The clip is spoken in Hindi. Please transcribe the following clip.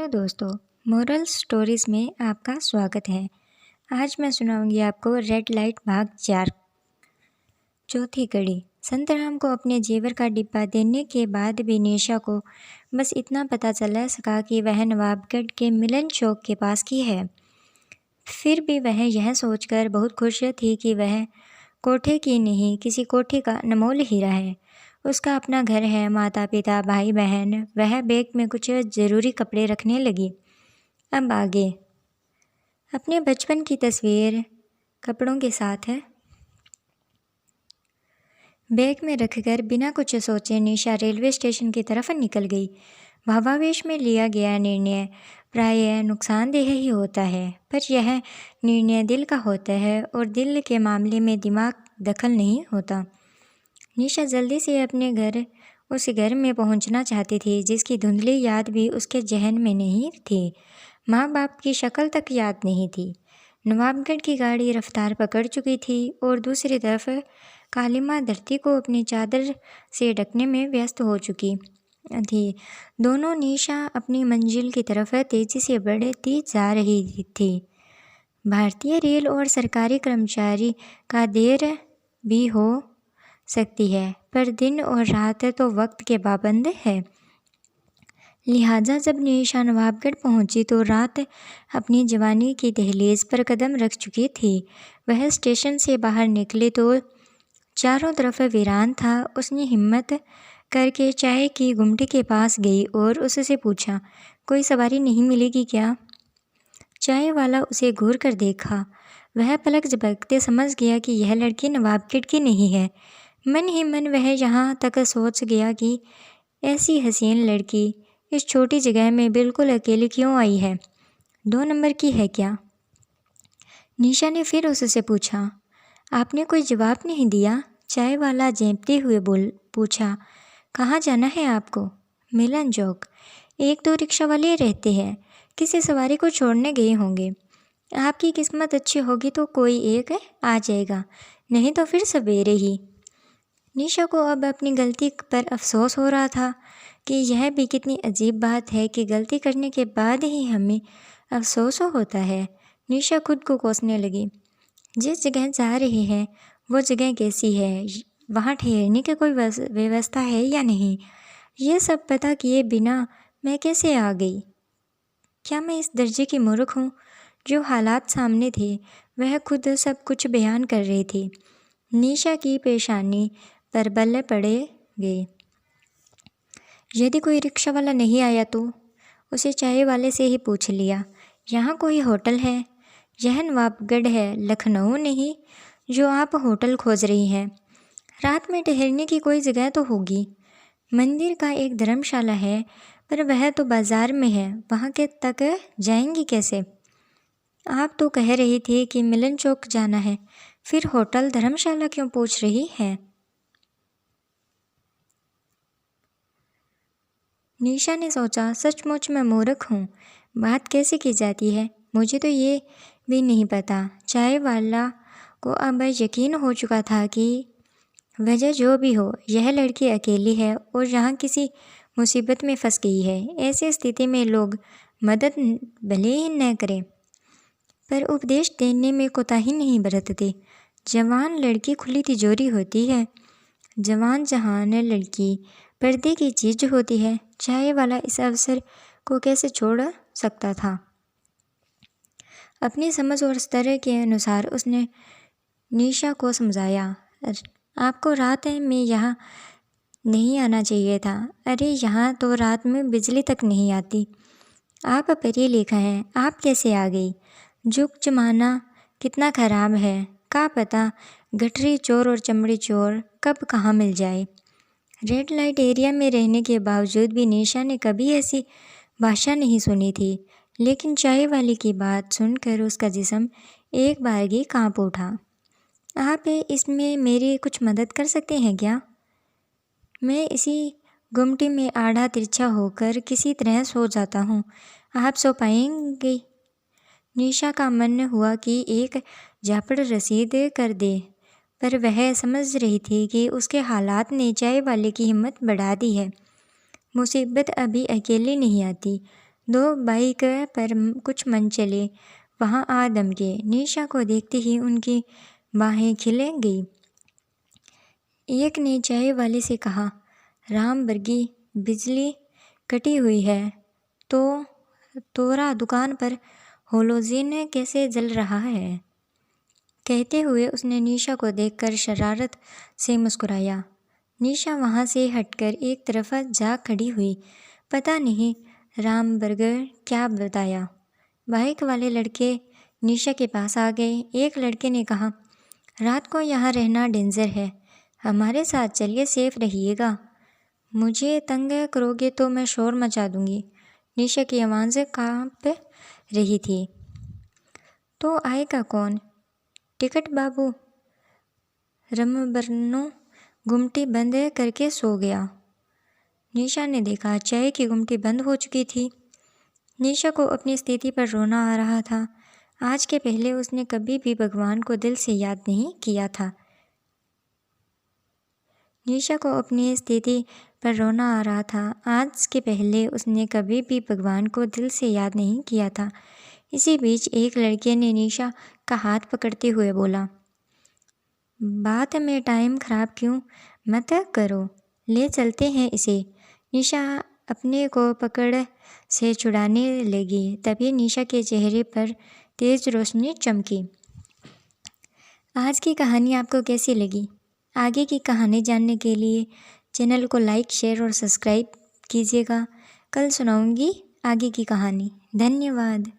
हेलो दोस्तों, मोरल स्टोरीज़ में आपका स्वागत है। आज मैं सुनाऊंगी आपको रेड लाइट भाग 4 चौथी कड़ी। संतराम को अपने जेवर का डिब्बा देने के बाद भी निशा को बस इतना पता चला सका कि वह नवाबगढ़ के मिलन चौक के पास की है। फिर भी वह यह सोचकर बहुत खुश थी कि वह कोठे की नहीं, किसी कोठी का अनमोल हीरा है। उसका अपना घर है, माता पिता, भाई बहन। वह बैग में कुछ ज़रूरी कपड़े रखने लगी। अब आगे अपने बचपन की तस्वीर कपड़ों के साथ है बैग में रखकर बिना कुछ सोचे निशा रेलवे स्टेशन की तरफ निकल गई। भावावेश में लिया गया निर्णय प्रायः नुकसानदेह ही होता है, पर यह निर्णय दिल का होता है और दिल के मामले में दिमाग दखल नहीं होता। निशा जल्दी से अपने घर उस घर में पहुंचना चाहती थी जिसकी धुंधली याद भी उसके जहन में नहीं थी। माँ बाप की शक्ल तक याद नहीं थी। नवाबगढ़ की गाड़ी रफ्तार पकड़ चुकी थी और दूसरी तरफ कालीमा धरती को अपनी चादर से ढकने में व्यस्त हो चुकी थी। दोनों निशा अपनी मंजिल की तरफ तेजी से बढ़ती जा रही थी। भारतीय रेल और सरकारी कर्मचारी का देर भी हो सकती है, पर दिन और रात तो वक्त के पाबंद है। लिहाजा जब निशा नवाबगढ़ पहुंची तो रात अपनी जवानी की दहलीज पर कदम रख चुकी थी। वह स्टेशन से बाहर निकली तो चारों तरफ वीरान था। उसने हिम्मत करके चाय की गुमटी के पास गई और उससे पूछा, कोई सवारी नहीं मिलेगी क्या? चाय वाला उसे घूर कर देखा। वह पलक झपकते समझ गया कि यह लड़की नवाबगढ़ की नहीं है। मन ही मन वह यहाँ तक सोच गया कि ऐसी हसीन लड़की इस छोटी जगह में बिल्कुल अकेली क्यों आई है? 2 नंबर की है क्या? निशा ने फिर उससे पूछा। आपने कोई जवाब नहीं दिया। चाय वाला झेंपते हुए पूछा, कहाँ जाना है आपको? मिलन चौक। 1-2 रिक्शा वाले रहते हैं, किसी सवारी को छोड़ने गए होंगे। आपकी किस्मत अच्छी होगी तो कोई एक आ जाएगा, नहीं तो फिर सवेरे ही। निशा को अब अपनी गलती पर अफसोस हो रहा था कि यह भी कितनी अजीब बात है कि गलती करने के बाद ही हमें अफसोस होता है। निशा खुद को कोसने लगी। जिस जगह जा रही है वो जगह कैसी है, वहाँ ठहरने की कोई व्यवस्था है या नहीं, ये सब पता किए बिना मैं कैसे आ गई? क्या मैं इस दर्जे की मूर्ख हूँ? जो हालात सामने थे वह खुद सब कुछ बयान कर रही थी। निशा की पेशानी पर बल्ले पड़े गए। यदि कोई रिक्शा वाला नहीं आया तो उसे चाय वाले से ही पूछ लिया, यहाँ कोई होटल है? यह नवाबगढ़ है, लखनऊ नहीं जो आप होटल खोज रही हैं। रात में ठहरने की कोई जगह तो होगी। मंदिर का एक धर्मशाला है, पर वह तो बाज़ार में है, वहाँ के तक जाएंगी कैसे? आप तो कह रही थी कि मिलन चौक जाना है, फिर होटल धर्मशाला क्यों पूछ रही है? निशा ने सोचा, सचमुच मैं मूर्ख हूँ। बात कैसे की जाती है मुझे तो ये भी नहीं पता। चाय वाला को अब यकीन हो चुका था कि वजह जो भी हो यह लड़की अकेली है और यहाँ किसी मुसीबत में फंस गई है। ऐसी स्थिति में लोग मदद भले ही न करें, पर उपदेश देने में कोताही नहीं बरतते। जवान लड़की खुली तिजोरी होती है, जवान जहान लड़की पर्दे की चीज़ होती है। चाय वाला इस अवसर को कैसे छोड़ सकता था? अपनी समझ और स्तर के अनुसार उसने निशा को समझाया, आपको रात में यहाँ नहीं आना चाहिए था। अरे यहाँ तो रात में बिजली तक नहीं आती। आप पढ़ी लिखा हैं, आप कैसे आ गई? जुग जमाना कितना ख़राब है, क्या पता गठरी चोर और चमड़ी चोर कब कहाँ मिल जाए। रेड लाइट एरिया में रहने के बावजूद भी निशा ने कभी ऐसी भाषा नहीं सुनी थी, लेकिन चाय वाले की बात सुनकर उसका जिस्म एक बारगी कांप उठा। आप इसमें मेरी कुछ मदद कर सकते हैं क्या? मैं इसी गुमटी में आधा तिरछा होकर किसी तरह सो जाता हूँ, आप सो पाएंगे? निशा का मन हुआ कि एक झापड़ रसीद कर दे, पर वह समझ रही थी कि उसके हालात ने चाय वाले की हिम्मत बढ़ा दी है। मुसीबत अभी अकेली नहीं आती, दो बाइक पर कुछ मन चले वहाँ आ दमके। निशा को देखते ही उनकी बाहें खिल गई। एक ने चाय वाले से कहा, राम बर्गी, बिजली कटी हुई है तो तोरा दुकान पर होलोजीन कैसे जल रहा है? कहते हुए उसने निशा को देखकर शरारत से मुस्कुराया। निशा वहाँ से हटकर एक तरफ जा खड़ी हुई। पता नहीं राम बर्गर क्या बताया। बाइक वाले लड़के निशा के पास आ गए। एक लड़के ने कहा, रात को यहाँ रहना डेंजर है, हमारे साथ चलिए, सेफ रहिएगा। मुझे तंग करोगे तो मैं शोर मचा दूंगी। निशा की आवाज़ कांप रही थी। तो आएगा कौन? टिकट बाबू। रमबरनो गुमटी बंद करके सो गया। निशा ने देखा चाय की गुमटी बंद हो चुकी थी। निशा को अपनी स्थिति पर रोना आ रहा था। आज के पहले उसने कभी भी भगवान को दिल से याद नहीं किया था। निशा को अपनी स्थिति पर रोना आ रहा था। आज के पहले उसने कभी भी भगवान को दिल से याद नहीं किया था। इसी बीच एक लड़के ने निशा का हाथ पकड़ते हुए बोला, बात में टाइम ख़राब क्यों मत करो, ले चलते हैं इसे। निशा अपने को पकड़ से छुड़ाने लगी। तभी निशा के चेहरे पर तेज रोशनी चमकी। आज की कहानी आपको कैसी लगी? आगे की कहानी जानने के लिए चैनल को लाइक, शेयर और सब्सक्राइब कीजिएगा। कल सुनाऊंगी आगे की कहानी। धन्यवाद।